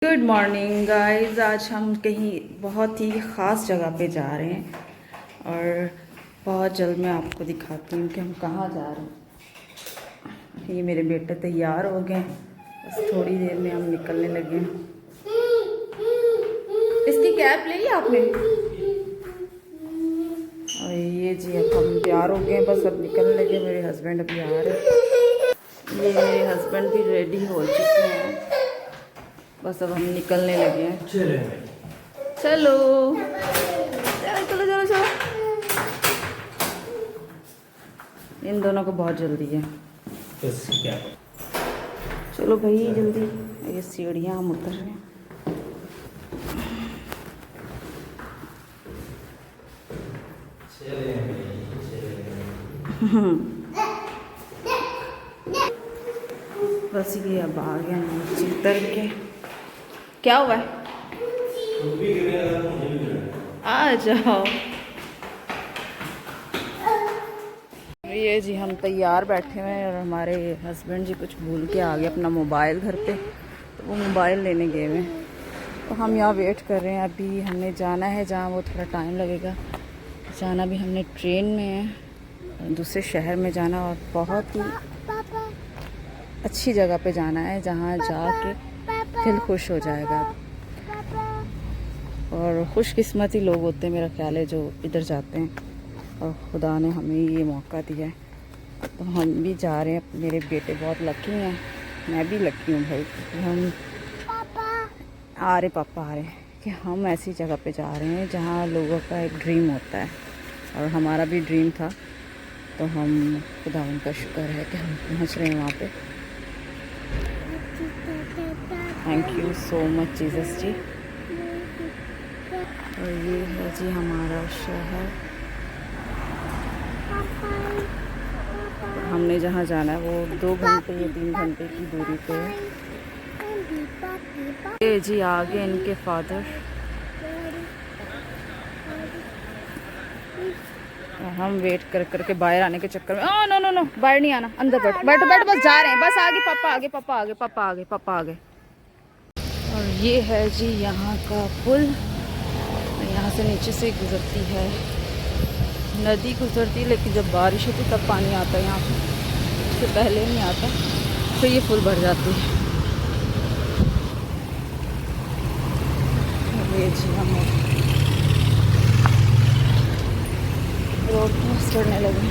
Good morning guys. आज हम कहीं बहुत ही ख़ास जगह पे जा रहे हैं और बहुत जल्द मैं आपको दिखाती हूँ कि हम कहाँ जा रहे हैं। ये मेरे बेटे तैयार हो गए, बस थोड़ी देर में हम निकलने लगे हैं। इसकी कैप ले ली आपने? और ये जी अब हम तैयार हो गए, बस अब निकलने लगे। मेरे हस्बैंड अभी आ रहे हैं। ये मेरे हस्बैंड भी रेडी हो चुके हैं, बस अब हम निकलने लगे हैं। चलो चलो चलो चलो चलो। इन दोनों को बहुत जल्दी है। चलो भाई जल्दी। ये सीढ़ियाँ हम उतर रहे हैं। बस ये अब आ गया नीचे उतर के। क्या हुआ है? आ जाओ। ये जी हम तैयार बैठे हुए हैं और हमारे हस्बैंड जी कुछ भूल के आ गए अपना मोबाइल घर पे, तो वो मोबाइल लेने गए हुए हैं। तो हम यहाँ वेट कर रहे हैं। अभी हमने जाना है जहाँ, वो थोड़ा टाइम लगेगा। जाना भी हमने ट्रेन में है, दूसरे शहर में जाना, और बहुत ही अच्छी जगह पे जाना है जहाँ जाके दिल खुश हो जाएगा। और खुशकिस्मत ही लोग होते हैं मेरा ख्याल है जो इधर जाते हैं, और खुदा ने हमें ये मौका दिया है, तो हम भी जा रहे हैं। मेरे बेटे बहुत लकी हैं, मैं भी लकी हूँ भाई। हम पापा आ रहे कि हम ऐसी जगह पे जा रहे हैं जहाँ लोगों का एक ड्रीम होता है, और हमारा भी ड्रीम था। तो हम खुदा उनका शुक्र है कि हम पहुँच रहे हैं वहाँ पे। Thank you so much Jesus ji. और ये है जी हमारा शहर। हमने जहाँ जाना है वो 2 घंटे या 3 घंटे की दूरी पे है। ये जी आगे इनके फादर। हम वेट कर करके बाहर आने के चक्कर में, नो नो नो बाहर नहीं आना, अंदर बैठो बैठो बैठो, बस जा रहे हैं, बस आगे पापा आगे पापा आगे पापा आगे पापा आगे। और ये है जी यहाँ का पुल। यहाँ से नीचे से गुजरती है नदी, गुजरती, लेकिन जब बारिश होती तब पानी आता है यहाँ पे, इससे पहले नहीं आता। फिर ये पुल भर जाती है। ये जी हम रोड क्रॉस करने लगे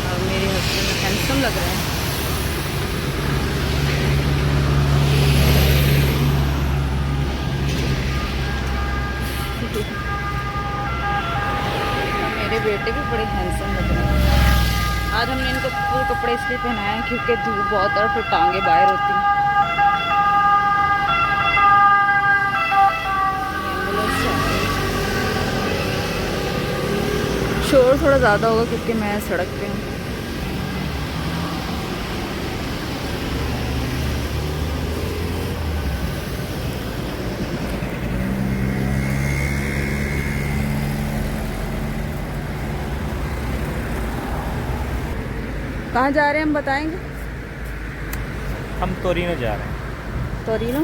और मेरे हस्बैंड हैंडसम लग रहे हैं। मेरे बेटे भी बड़े हैंडसम लग रहे हैं। आज हमने इनको फुल कपड़े इसलिए पहनाए हैं क्योंकि धूप बहुत है और फिर टांगे बाहर होती हैं। शोर थोड़ा ज़्यादा होगा क्योंकि मैं सड़क पे हूँ। कहाँ जा रहे हैं हम बताएंगे? हम तोरिनो जा रहे हैं। तोरिनो?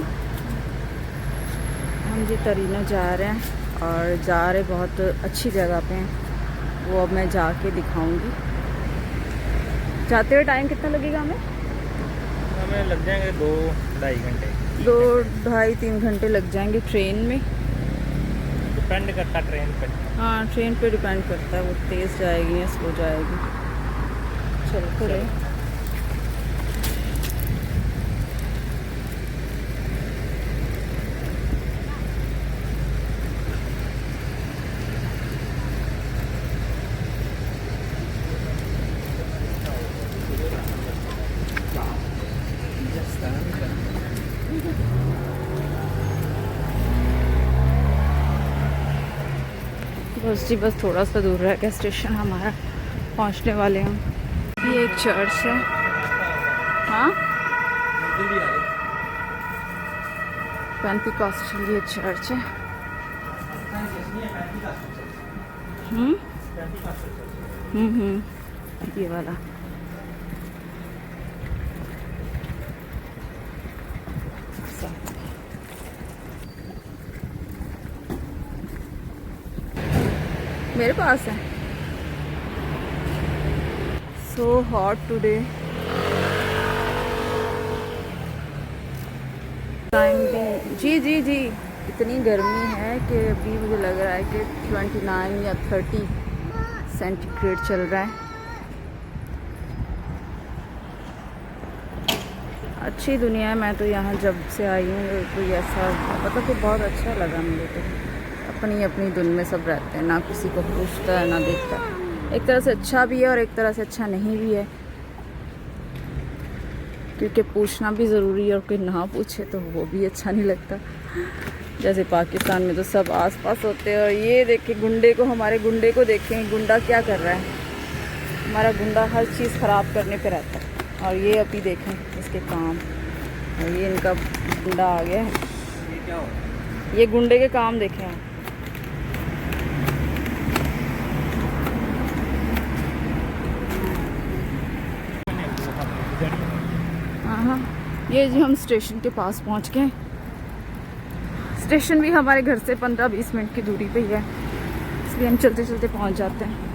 हम जी तोरिनो जा रहे हैं और जा रहे बहुत अच्छी जगह पे हैं, वो अब मैं जाके दिखाऊंगी। जाते हुए टाइम कितना लगेगा हमें? हमें लग जाएंगे 2-2.5 घंटे। 2-2.5-3 घंटे लग जाएंगे ट्रेन में। डिपेंड करता ट्रेन पे। हाँ ट्रेन पे डिपेंड करता है, वो तेज़ जाएगी या स्लो जाएगी। चलो फिर बस जी, बस थोड़ा सा दूर रह गया स्टेशन हमारा, पहुंचने वाले हम। ये एक चर्च है। हाँ पेंटिकॉस्टल ये चर्च है। ये वाला। मेरे पास है। So hot today. टाइम भी जी जी जी इतनी गर्मी है कि अभी मुझे लग रहा है कि 29 या 30 सेंटीग्रेड चल रहा है। अच्छी दुनिया है। मैं तो यहाँ जब से आई हूँ तो ऐसा मतलब कि बहुत अच्छा लगा मुझे। तो अपनी अपनी दुन में सब रहते हैं, ना किसी को पूछता है ना देखता है। एक तरह से अच्छा भी है और एक तरह से अच्छा नहीं भी है, क्योंकि पूछना भी ज़रूरी है और कोई ना पूछे तो वो भी अच्छा नहीं लगता। जैसे पाकिस्तान में तो सब आसपास होते हैं। और ये देखें गुंडे को, हमारे गुंडे को देखें, गुंडा क्या कर रहा है। हमारा गुंडा हर चीज़ ख़राब करने पे रहता है। और ये अभी देखें इसके काम, और ये इनका गुंडा आ गया है। ये गुंडे के काम देखें आप। हाँ, ये जी हम स्टेशन के पास पहुंच गए। स्टेशन भी हमारे घर से 15-20 मिनट की दूरी पे ही है, इसलिए हम चलते चलते पहुंच जाते हैं।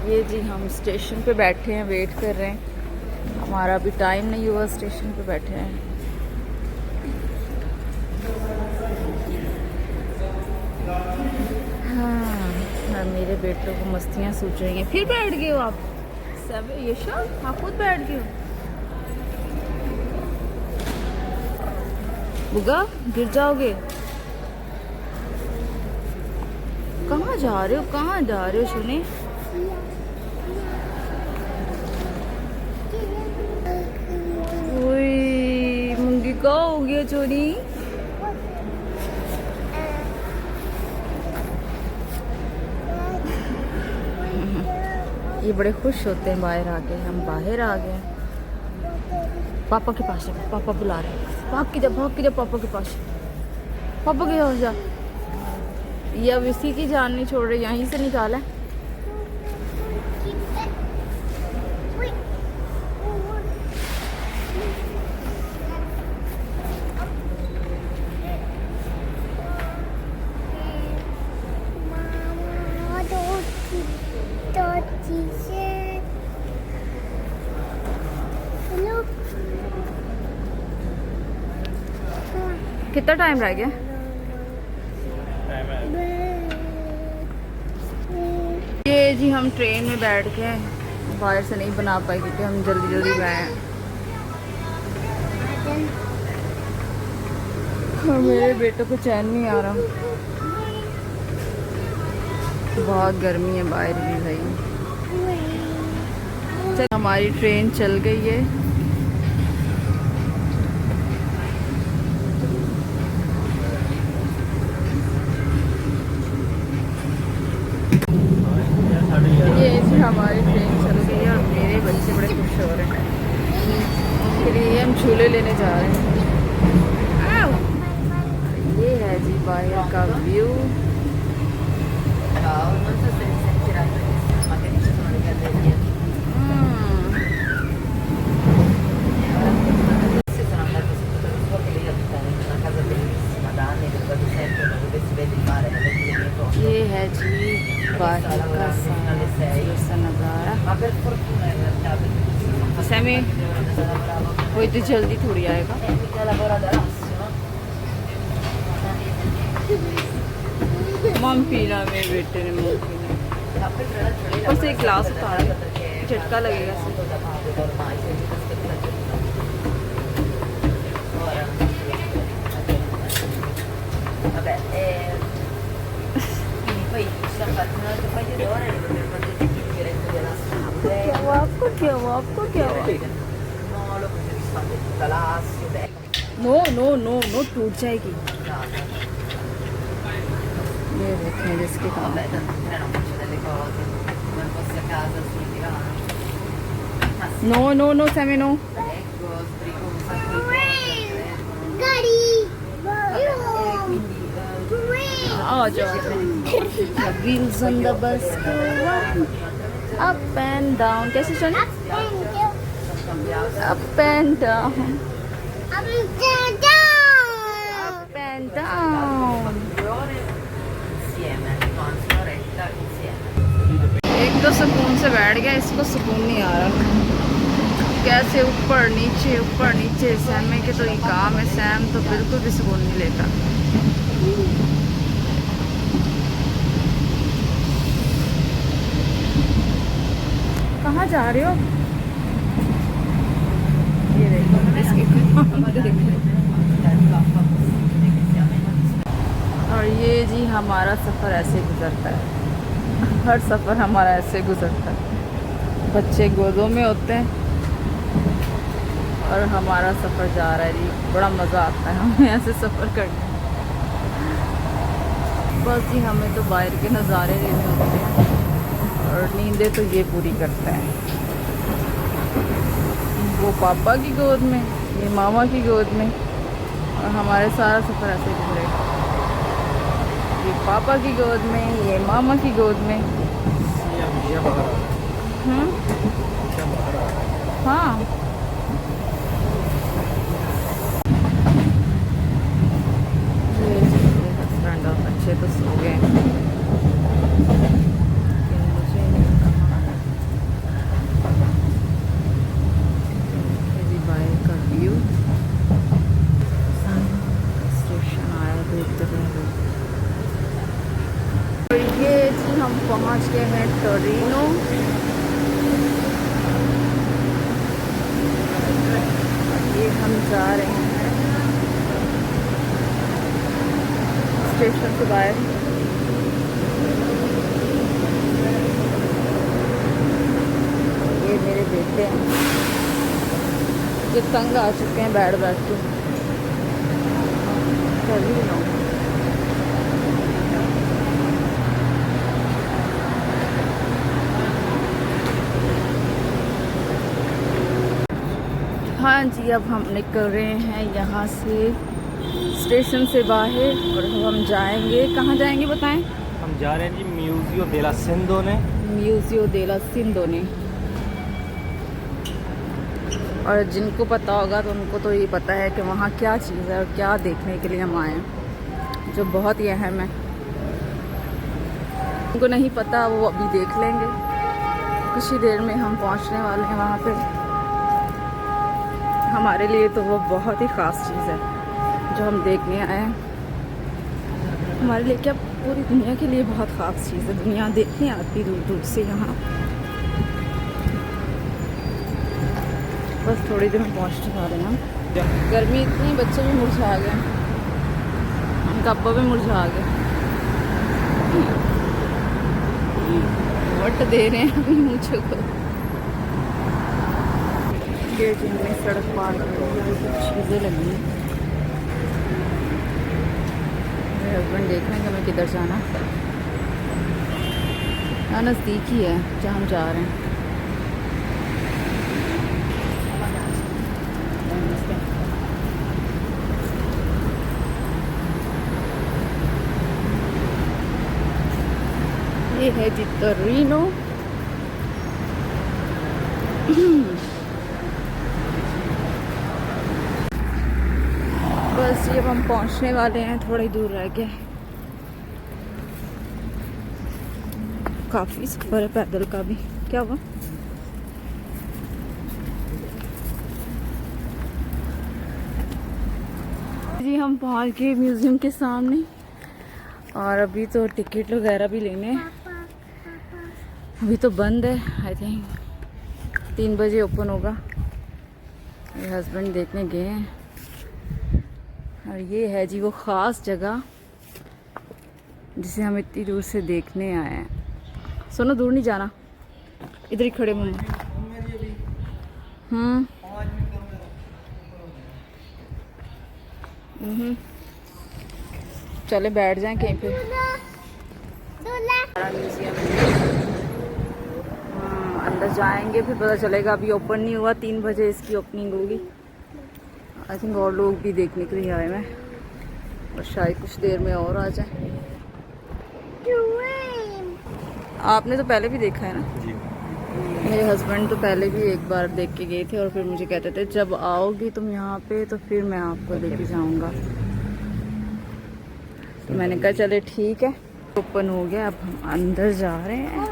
ये जी हम स्टेशन पे बैठे हैं, वेट कर रहे हैं। हमारा अभी टाइम नहीं हुआ, स्टेशन पे बैठे हैं। हाँ, मेरे बेटों को मस्तियाँ सूझ रही हैं। फिर बैठ गए हो आप? सब ये शो आप खुद बैठ गए हो? बुगा गिर जाओगे। कहाँ जा रहे हो, कहाँ जा रहे हो सुने? ओए मुंगी का हो गया चोरी। ये बड़े खुश होते हैं बाहर आ गए। हम बाहर आ गए। पापा के पास है, पापा बुला रहे हैं। भाग के जा, भाग के जा पापा के पास। पापा के पास जा। ये अब इसी की जान नहीं छोड़ रहे, यहीं से निकाला है। कितना टाइम रह गया? ये जी हम ट्रेन में बैठ के बाहर से नहीं बना पाए क्योंकि हम जल्दी जल्दी गए हैं। और मेरे बेटों को चैन नहीं आ रहा, बहुत गर्मी है बाहर भी भाई। चल हमारी ट्रेन चल गई है। ये जी हमारी ट्रेन चल गई है और मेरे बच्चे बड़े खुश हो रहे हैं। फिर ये हम झूले लेने जा रहे हैं। ये है जी बाहर का व्यू। ये है जी बाहर का नज़ारा। सैमी कोई तो जल्दी थोड़ी आएगा। मम पीना, मेरे बेटे ने मम पीना। और से एक ग्लास उतारा, झटका लगेगा। क्या हुआ आपको, क्या हुआ? नो नो नो नो, टूट जाएगी। ये देखें जिसके काम नो नो नो समय नो। आ जाओ। Wheels on the bus go up and down. कैसे चलना? Up and down. Up and down. एक तो सुकून से बैठ गया, इसको सुकून नहीं आ रहा। कैसे ऊपर नीचे सैम के तो ये काम है। सैम तो बिल्कुल भी सुकून नहीं लेता। कहाँ जा रहे हो? ये देखो इसके और ये जी हमारा सफ़र ऐसे गुजरता है। हर सफ़र हमारा ऐसे गुजरता है। बच्चे गोदों में होते हैं और हमारा सफ़र जा रहा है जी। बड़ा मज़ा आता है हमें ऐसे सफ़र करने। बस जी हमें तो बाहर के नज़ारे लेने होते हैं और नींदें तो ये पूरी करते हैं। वो पापा की गोद में, ये मामा की गोद में, और हमारे सारा सफ़र ऐसे गुजरेगा। ये पापा की गोद में, ये मामा की गोद में। हाँ हस्बैंड और बच्चे तो सो गए। मुझे नहीं कहा बाहर का व्यू। स्टेशन आया देखते हैं। ये जी हम पहुंच गए हैं टोरिनो। ये हम जा रहे हैं स्टेशन से बाहर। ये मेरे बेटे हैं जो तंग आ चुके हैं बैठ के। टोरिनो हाँ जी, अब हम निकल रहे हैं यहाँ से स्टेशन से बाहर और हम जाएंगे। कहाँ जाएंगे बताएं? हम जा रहे हैं जी म्यूजियो डेला सिंदोने। म्यूजियो डेला सिंदोने। और जिनको पता होगा तो उनको तो ये पता है कि वहाँ क्या चीज़ है और क्या देखने के लिए हम आए हैं, जो बहुत ही अहम है। उनको नहीं पता वो अभी देख लेंगे। कुछ ही देर में हम पहुँचने वाले हैं वहाँ पे। हमारे लिए तो वो बहुत ही ख़ास चीज़ है जो हम देखने आए हैं। हमारे लिए क्या, पूरी दुनिया के लिए बहुत ख़ास चीज़ है। दुनिया देखने आती दूर दूर से यहाँ। बस थोड़ी देर में पहुँचने वाले हैं हम। गर्मी इतनी, बच्चे भी मुरझा गए, उनका अब्बा भी मुरझा गए। वट दे रहे हैं अभी मुझे को। जिनमें सड़क पार कुछ चीज़ें लगी। मेरे हस्बैंड देख रहे हैं कि हमें किधर जाना। यहाँ नज़दीक ही है जहाँ हम जा रहे हैं। ये है जी टोरिनो। बस ये हम पहुंचने वाले हैं, थोड़ी दूर रह गया। काफ़ी सफ़र है पैदल का भी। क्या हुआ? जी हम पहुंच गए म्यूज़ियम के सामने और अभी तो टिकट वगैरह भी लेने हैं। अभी तो बंद है, आई थिंक 3 बजे ओपन होगा। मेरे हस्बैंड देखने गए हैं। और ये है जी वो ख़ास जगह जिसे हम इतनी दूर से देखने आए हैं। सुनो, दूर नहीं जाना, इधर ही खड़े मम्मा। चले बैठ जाएं कहीं पे। म्यूजियम अंदर जाएंगे फिर पता चलेगा। अभी ओपन नहीं हुआ, 3 बजे इसकी ओपनिंग होगी। आई थिंक और लोग भी देखने के लिए आए हैं और शायद कुछ देर में और आ जाए। आपने तो पहले भी देखा है ना? जी। मेरे हस्बैंड तो पहले भी एक बार देख के गए थे और फिर मुझे कहते थे जब आओगी तुम यहाँ पे तो फिर मैं आपको लेके जाऊँगा। तो मैंने कहा चले ठीक है। ओपन हो गया, अब हम अंदर जा रहे हैं।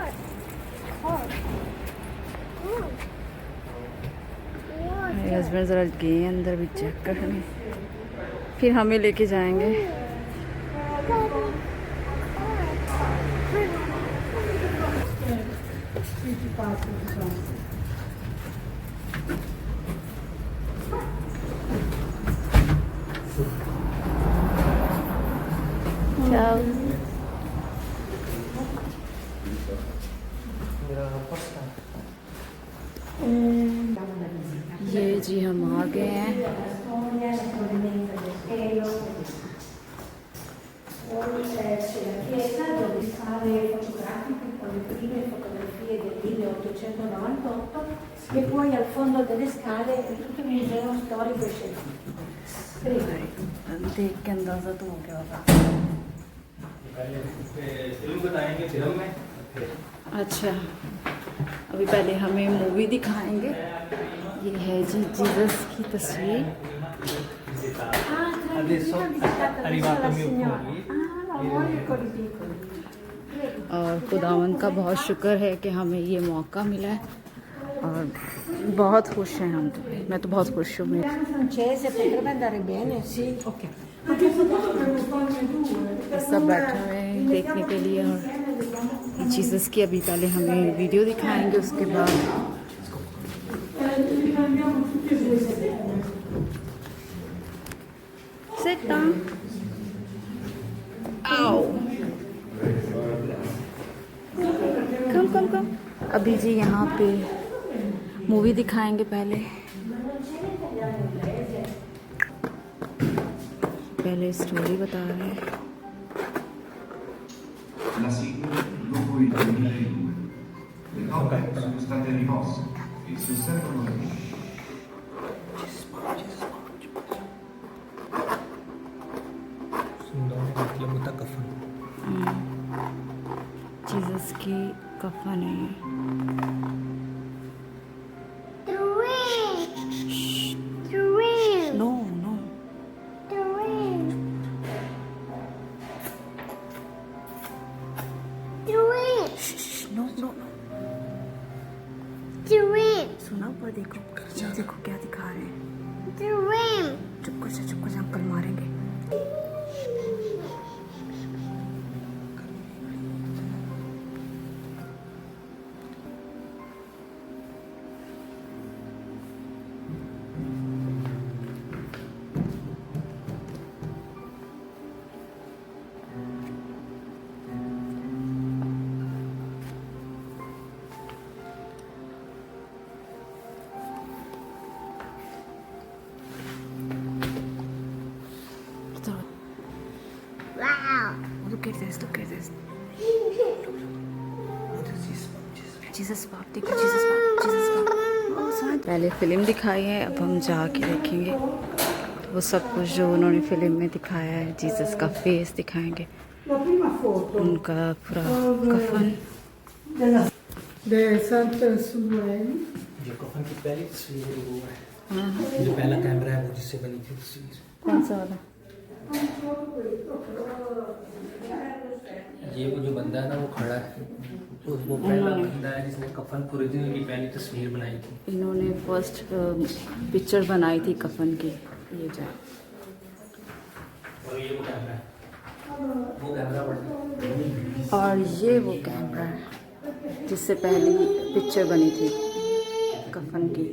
मेरे हस्बैंड ज़रा गए अंदर भी चेक करने, फिर हमें लेके जाएंगे। Ciao. ये जी हम आ गए हैं। e poi al fondo delle scale è tutto il museo storico e scientifico. देख के अंदाजा तो हो गया होगा। फिल्म बताएंगे, फिल्म में अच्छा, अभी पहले हमें मूवी दिखाएंगे। ये है जी जीसस की तस्वीर। adesso arrivato mio figlio और खुदावंद का बहुत शुक्र है कि हमें ये मौका मिला है और बहुत खुश हैं हम तो। मैं तो बहुत खुश हूँ। Francese potrebbe andare bene, sì, ok. सब बैठे हुए हैं देखने के लिए और जीसस की अभी पहले हमें वीडियो दिखाएंगे, उसके बाद Sit down. Ow. कम। अभी जी यहाँ पे मूवी दिखाएंगे पहले स्टोरी बता रहे हैं। La sigla dopo il 2002. Le copie sono state rimosse e si osservano le Jesus की कफन है। नो सुना पर देखो क्या दिखा रहे हैं। चुप कर जा अंकल मारेंगे। Look at this. जीसस बाप देखो, जीसस बाप। पहले फिल्म दिखाई है, अब हम जाके देखेंगे तो वो सब कुछ जो उन्होंने फिल्म में दिखाया है। जीसस का फेस दिखाएंगे, उनका पूरा कफन। De Santo Subueli. जो कफन की पहली तस्वीर है वो है, जो पहला कैमरा है वो जिससे बनी थी तस्वीर। कौन सा वाला? ये वो जो बंदा है ना वो खड़ा है, तो वो पहला बंदा है जिसने कफन ओरिजिनल की पहली तस्वीर बनाई थी। इन्होंने फर्स्ट पिक्चर बनाई थी कफन की। ये जो और ये वो कैमरा है, वो कैमरा बड़ा और ये वो कैमरा है जिससे पहली पिक्चर बनी थी कफन की।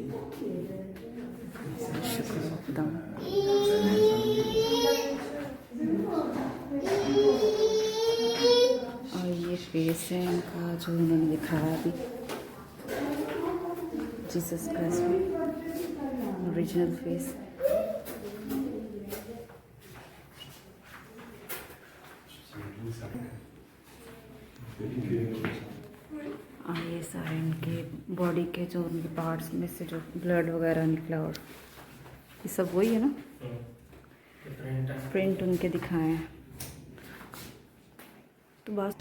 शुक्र खुदा। और ये फेस है इनका जो उन्होंने दिखाया अभी, जीसस क्राइस्ट में ओरिजिनल फेस। और ये सारे इनके बॉडी के जो उनके पार्ट्स में से जो ब्लड वगैरह निकला, और ये सब वही है ना, प्रिंट उनके दिखाए हैं। तो बस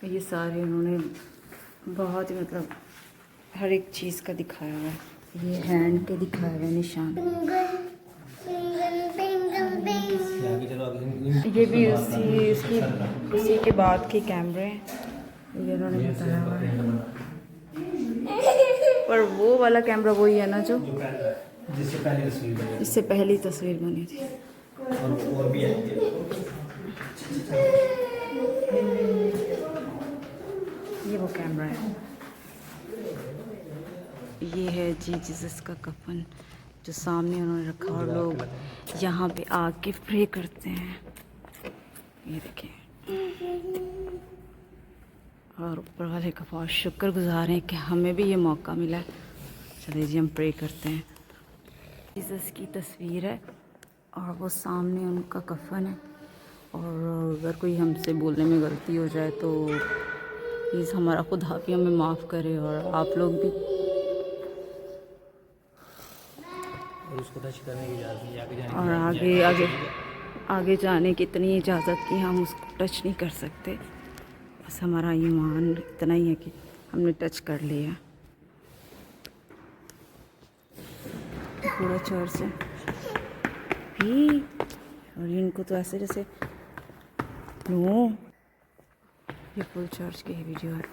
ये सारे उन्होंने बहुत ही मतलब हर एक चीज़ का दिखाया हुआ है। ये हैंड के दिखाया हुआ है निशान। ये भी उसी के बाद के कैमरे हैं, ये उन्होंने बताया हुआ है। पर वो वाला कैमरा वही है ना जो इससे पहली तस्वीर बनी थी। और भी है। ये वो कैमरा है। ये है जीसस का कफन जो सामने उन्होंने रखा और लोग यहाँ पे आके प्रे करते हैं। ये देखिए, और ऊपर वाले का बहुत शुक्रगुजार हैं कि हमें भी ये मौका मिला है। चलिए जी हम प्रे करते हैं। जीसस की तस्वीर है और वो सामने उनका कफन है। और अगर कोई हमसे बोलने में गलती हो जाए तो प्लीज़ हमारा खुदा भी हमें माफ़ करे और आप लोग भी। और उसको टच करने की इजाज़त नहीं, आगे जाने और आगे जाने की इतनी इजाज़त कि हम उसको टच नहीं कर सकते। बस हमारा ईमान इतना ही है कि हमने टच कर लिया। पूरा चर्च है भी, और इनको तो ऐसे जैसे नो, ये फुल चर्च की वीडियो है।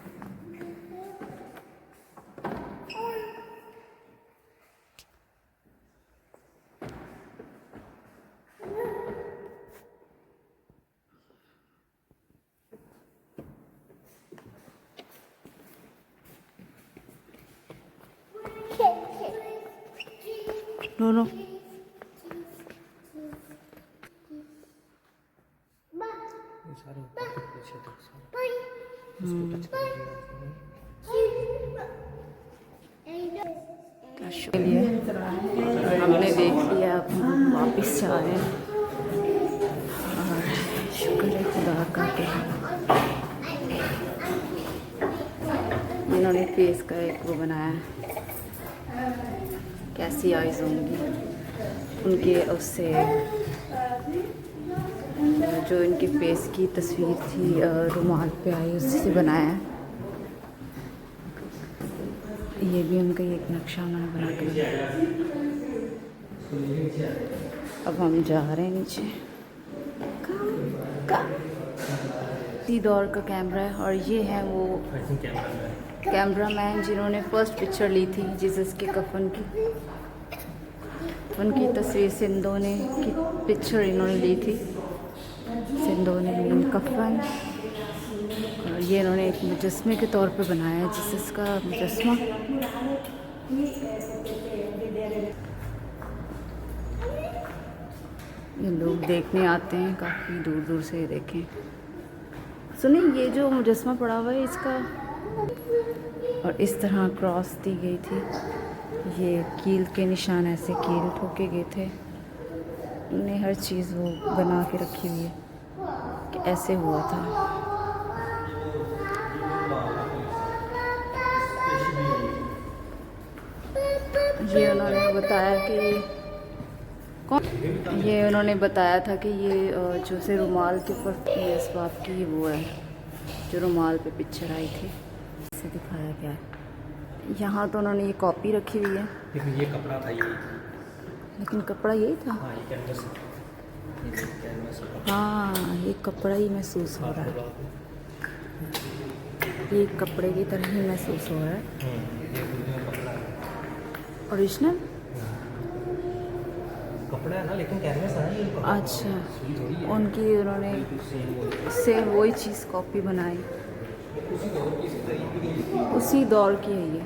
नो सारे ऊपर तक पीछे तक सारे उसको टच के लिए हमने देख लिया। अब हम वापस जा रहे हैं और शुक्र है खुदा का कि इन्होंने फेस का एक वो बनाया है, कैसी आइज़ होंगी उनके। उससे जो इनके फेस की तस्वीर थी रुमाल पे आई उससे बनाया है। ये भी उनका एक नक्शा उन्होंने बना के। अब हम जा रहे हैं नीचे। इसी दौर का कैमरा है और ये है वो कैमरामैन जिन्होंने फर्स्ट पिक्चर ली थी जीसस के कफन की। उनकी तस्वीर सिंधो ने की पिक्चर इन्होंने ली थी। सिंधो ने ली कफन और ये इन्होंने एक मुजस्मे के तौर पे बनाया है, जीसस का मुजस्मा। ये लोग देखने आते हैं काफ़ी दूर दूर से। ये देखें, सुनिए, ये जो मुजस्मा पड़ा हुआ है इसका, और इस तरह क्रॉस दी गई थी। ये कील के निशान ऐसे कील ठोके गए थे। उन्हें हर चीज़ वो बना के रखी हुई है कि ऐसे हुआ था। ये उन्होंने बताया कि ये उन्होंने बताया था कि ये जो से रुमाल के ऊपर इस बाप की वो है जो रुमाल पे पिक्चर आई थी, इसे दिखाया गया है। यहाँ तो उन्होंने ये कॉपी रखी हुई है, लेकिन ये कपड़ा था यही। लेकिन कपड़ा यही था। हाँ, ये कैनवस हाँ, ये कपड़ा ही महसूस हो रहा है। ये कपड़े की तरह ही महसूस हो रहा है। ओरिजिनल कपड़ा है ना, लेकिन कैनवस है ना ये। अच्छा, उनकी उन्होंने सेम वही चीज़ कॉपी बनाई, उसी दौर की है ये,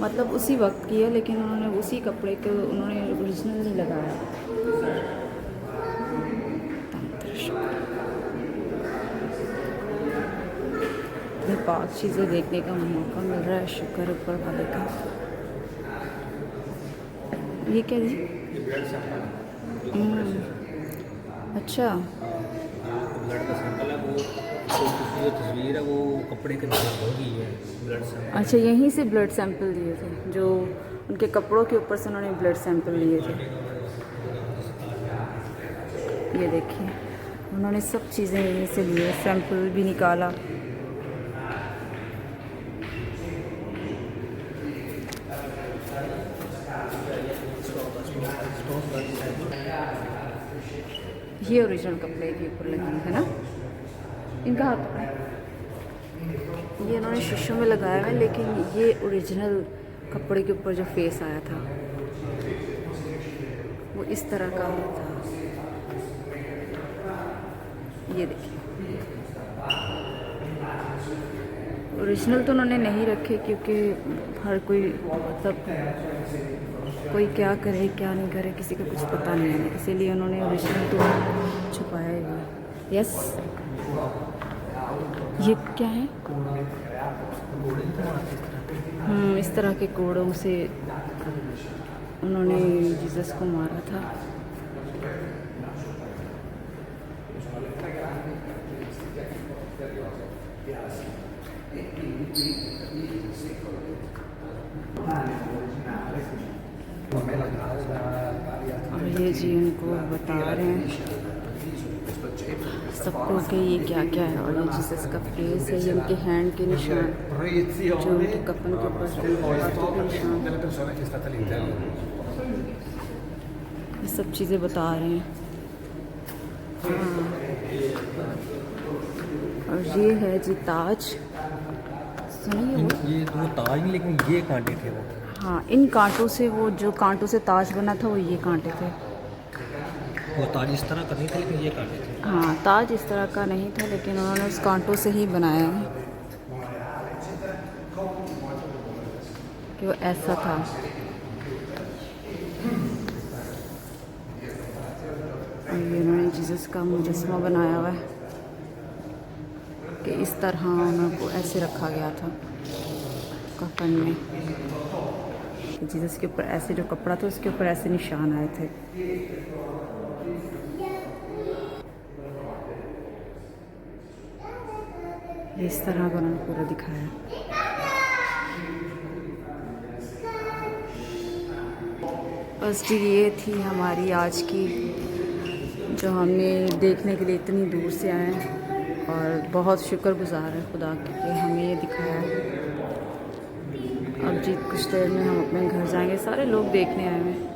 मतलब उसी वक्त की है, लेकिन उन्होंने उसी कपड़े के उन्होंने ओरिजिनल नहीं लगाया। इतनी पाक चीज़ें देखने का मौका मिल रहा है, शुक्र ऊपर वाले का। ये क्या जी? अच्छा, ब्लड का सैंपल है वो, जो तस्वीर है वो कपड़े के अंदर होगी है ब्लड सैंपल। अच्छा, यहीं से ब्लड सैंपल लिए थे, जो उनके कपड़ों के ऊपर से उन्होंने ब्लड सैंपल लिए थे। ये देखिए, उन्होंने सब चीज़ें यहीं से लिए, सैंपल भी निकाला। ये ओरिजिनल कपड़े के ऊपर लगी है ना। इनका हाथ पकड़ा, ये इन्होंने शीशों में लगाया है, लेकिन ये ओरिजिनल कपड़े के ऊपर जो फेस आया था वो इस तरह का था। ये देखिए, ओरिजिनल तो उन्होंने नहीं रखे क्योंकि हर कोई मतलब कोई क्या करे क्या नहीं करे किसी का कुछ पता नहीं है, इसीलिए उन्होंने ओरिजिनल तो छुपाया ही है। यस, ये क्या है? इस तरह के कोड़ों से उन्होंने जीसस को मारा था। और ये जी उनको बता रहे हैं सबको कि ये क्या क्या है, और ये जीसस का फेस है, ये उनके हैंड के निशान जो उनके कफन के ऊपर हाथों के निशान, ये सब चीज़ें बता रहे हैं। हाँ, और ये है जी ताज, सुनिए वो ये दो ताज नहीं, लेकिन ये कांटे थे वो। हाँ, इन कांटों से, वो जो कांटों से ताज बना था वो ये कांटे थे। वो ताज इस तरह का नहीं था, लेकिन ये कांटे थे। हाँ, ताज इस तरह का नहीं था, लेकिन उन्होंने उस कांटों से ही बनाया है कि वो ऐसा था। और ये उन्होंने जीसस का मुजस्समा बनाया हुआ है कि इस तरह उनको ऐसे रखा गया था कफन में, कि जीसस के ऊपर ऐसे जो कपड़ा था उसके ऊपर ऐसे निशान आए थे। इस तरह का उन्होंने पूरा दिखाया। बस जी, ये थी हमारी आज की, जो हमने देखने के लिए इतनी दूर से आए हैं, और बहुत शुक्रगुजार है खुदा के हमें ये दिखाया है। अब जी कुछ देर में हम अपने घर जाएंगे, सारे लोग देखने आए हैं।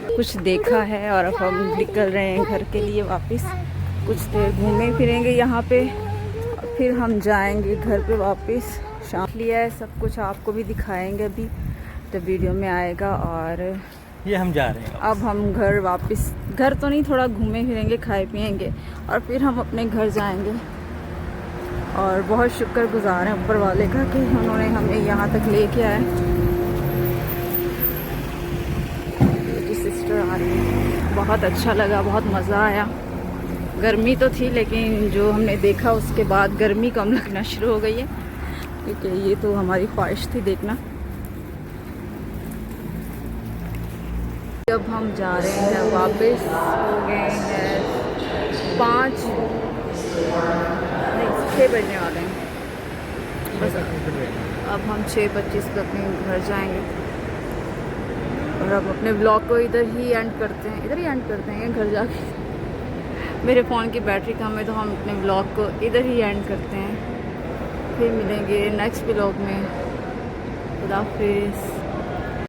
कुछ देखा है और अब हम निकल रहे हैं घर के लिए वापस। कुछ देर घूमें फिरेंगे यहाँ पे, और फिर हम जाएंगे घर पे वापस। शाम लिया है, सब कुछ आपको भी दिखाएंगे अभी तो वीडियो में आएगा। और ये हम जा रहे हैं अब हम घर वापस, घर तो नहीं, थोड़ा घूमें फिरेंगे, खाए पिएंगे, और फिर हम अपने घर जाएंगे। और बहुत शुक्रगुजार हैं ऊपर वाले का कि उन्होंने हमें यहाँ तक लेके आए। सिस्टर आ रही है, बहुत अच्छा लगा, बहुत मज़ा आया। गर्मी तो थी, लेकिन जो हमने देखा उसके बाद गर्मी कम लगना शुरू हो गई है, क्योंकि ये तो हमारी ख्वाहिश थी देखना। जब हम जा रहे हैं वापस, हो गए हैं 6 बजने वाले हैं बस। अब हम 6:25 पे अपने घर जाएंगे, और अब अपने ब्लॉग को इधर ही एंड करते हैं, इधर ही एंड करते हैं घर जाके। मेरे फ़ोन की बैटरी कम है, तो हम अपने ब्लॉग को इधर ही एंड करते हैं। फिर मिलेंगे नेक्स्ट ब्लॉग में। खुदा हाफिज़।